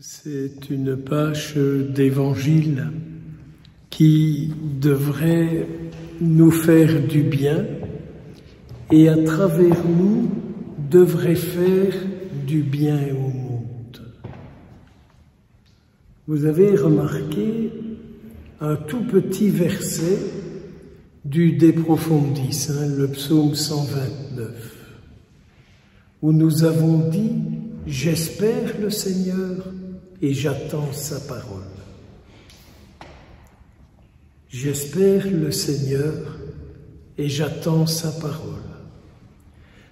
C'est une page d'évangile qui devrait nous faire du bien et à travers nous devrait faire du bien au monde. Vous avez remarqué un tout petit verset du De Profundis, le psaume 129, où nous avons dit « J'espère le Seigneur et j'attends sa parole ». J'espère le Seigneur et j'attends sa parole.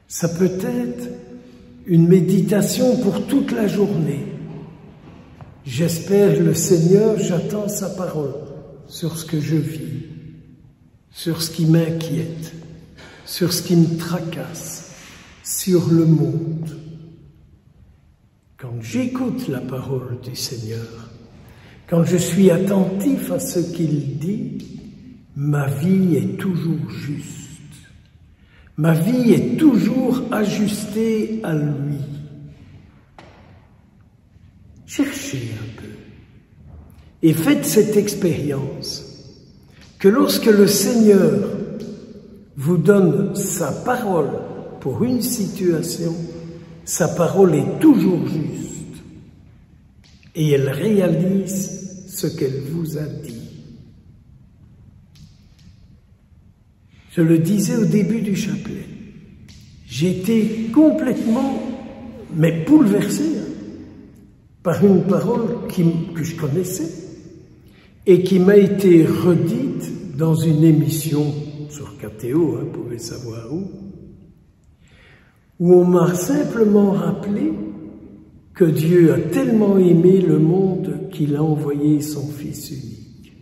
Ça peut être une méditation pour toute la journée. J'espère le Seigneur, j'attends sa parole sur ce que je vis, sur ce qui m'inquiète, sur ce qui me tracasse, sur le monde. Quand j'écoute la parole du Seigneur, quand je suis attentif à ce qu'il dit, ma vie est toujours juste. Ma vie est toujours ajustée à lui. Cherchez un peu et faites cette expérience que lorsque le Seigneur vous donne sa parole pour une situation, sa parole est toujours juste et elle réalise ce qu'elle vous a dit. Je le disais au début du chapelet, j'étais complètement, mais bouleversé par une parole que je connaissais et qui m'a été redite dans une émission sur KTO, vous pouvez savoir où on m'a simplement rappelé que Dieu a tellement aimé le monde qu'il a envoyé son Fils unique.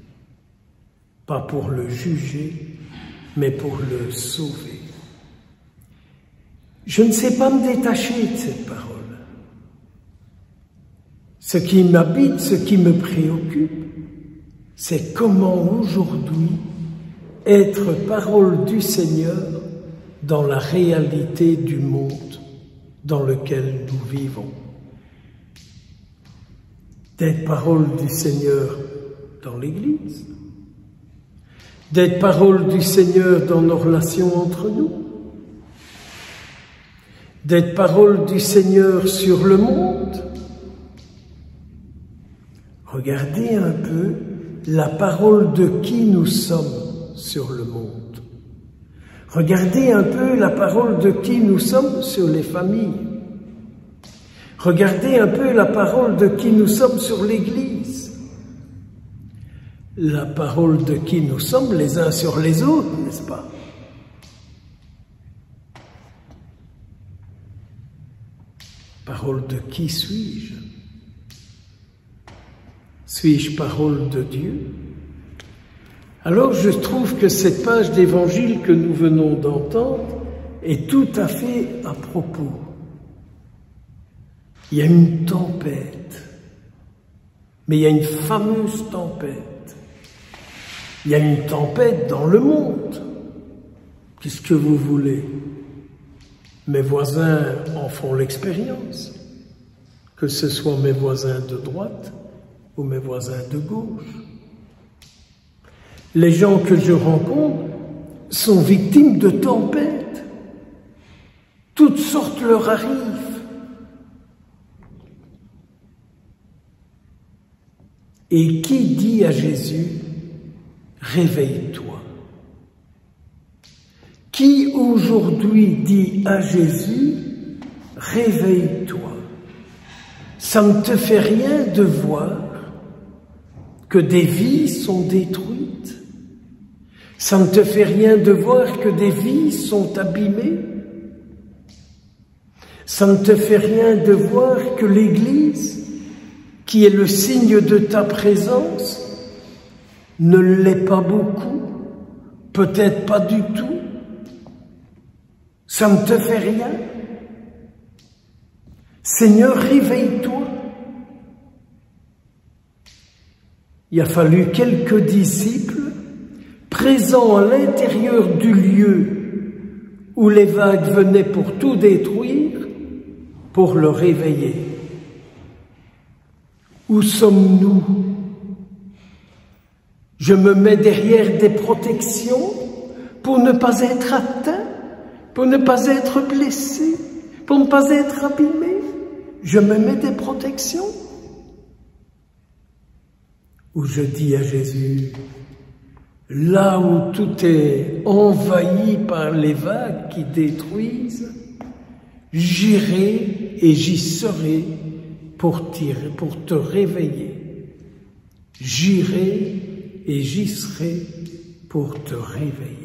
Pas pour le juger, mais pour le sauver. Je ne sais pas me détacher de cette parole. Ce qui m'habite, ce qui me préoccupe, c'est comment aujourd'hui être parole du Seigneur dans la réalité du monde dans lequel nous vivons. D'être parole du Seigneur dans l'Église, d'être parole du Seigneur dans nos relations entre nous, d'être parole du Seigneur sur le monde. Regardez un peu la parole de qui nous sommes sur le monde. Regardez un peu la parole de qui nous sommes sur les familles. Regardez un peu la parole de qui nous sommes sur l'Église. La parole de qui nous sommes les uns sur les autres, n'est-ce pas? Parole de qui suis-je? Suis-je parole de Dieu? Alors je trouve que cette page d'évangile que nous venons d'entendre est tout à fait à propos. Il y a une tempête, mais il y a une fameuse tempête. Il y a une tempête dans le monde. Qu'est-ce que vous voulez? Mes voisins en font l'expérience, que ce soit mes voisins de droite ou mes voisins de gauche. Les gens que je rencontre sont victimes de tempêtes. Toutes sortes leur arrivent. Et qui dit à Jésus, réveille-toi? Qui aujourd'hui dit à Jésus, réveille-toi? Ça ne te fait rien de voir que des vies sont détruites? Ça ne te fait rien de voir que des vies sont abîmées? Ça ne te fait rien de voir que l'Église, qui est le signe de ta présence, ne l'est pas beaucoup, peut-être pas du tout? Ça ne te fait rien? Seigneur, réveille-toi. Il a fallu quelques disciples présents à l'intérieur du lieu où les vagues venaient pour tout détruire, pour le réveiller. Où sommes-nous? Je me mets derrière des protections pour ne pas être atteint, pour ne pas être blessé, pour ne pas être abîmé. Je me mets des protections. Où je dis à Jésus, là où tout est envahi par les vagues qui détruisent, j'irai et j'y serai pour te réveiller. J'irai et j'y serai pour te réveiller.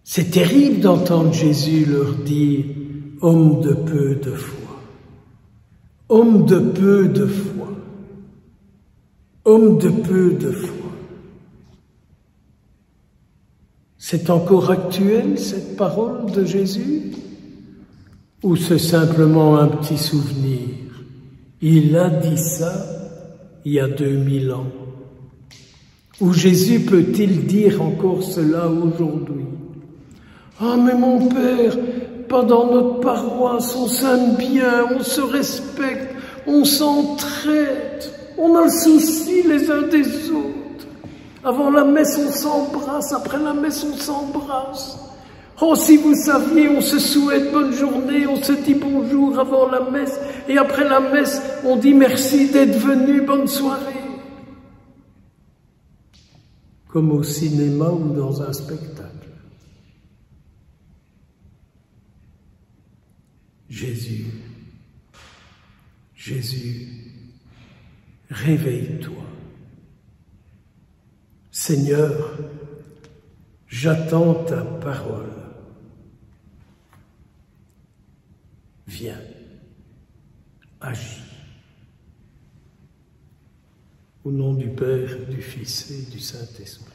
C'est terrible d'entendre Jésus leur dire « Homme de peu de foi, homme de peu de foi, homme de peu de foi ». C'est encore actuel, cette parole de Jésus? Ou c'est simplement un petit souvenir? Il a dit ça il y a 2000 ans. Ou Jésus peut-il dire encore cela aujourd'hui? Ah, mais mon Père, pas dans notre paroisse, on s'aime bien, on se respecte, on s'entraide, on a le souci les uns des autres. Avant la messe, on s'embrasse, après la messe, on s'embrasse. Oh, si vous saviez, on se souhaite bonne journée, on se dit bonjour avant la messe, et après la messe, on dit merci d'être venu, bonne soirée. Comme au cinéma ou dans un spectacle. Jésus, Jésus, réveille-toi. Seigneur, j'attends ta parole. Viens, agis. Au nom du Père, du Fils et du Saint-Esprit.